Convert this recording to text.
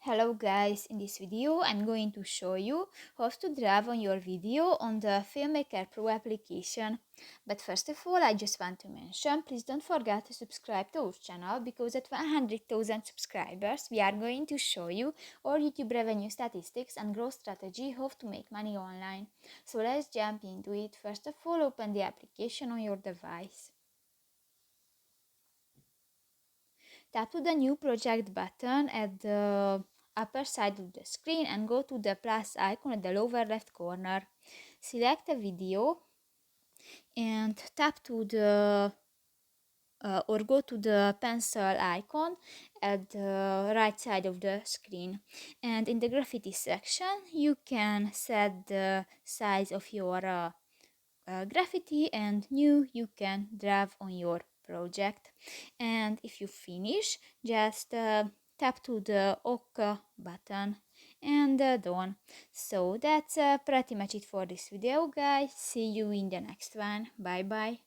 Hello guys, in this video I'm going to show you how to draw on your video on the Filmmaker Pro application. But first of all, I just want to mention, please don't forget to subscribe to our channel because at 100,000 subscribers we are going to show you our YouTube revenue statistics and growth strategy how to make money online. So let's jump into it. First of all, open the application on your device. Tap to the new project button at the upper side of the screen and go to the plus icon at the lower left corner. Select a video and tap to the or go to the pencil icon at the right side of the screen, and in the graffiti section you can set the size of your graffiti, and new you can draw on your project. And if you finish, just tap to the OK button and done. So that's pretty much it for this video, guys. See you in the next one. Bye bye.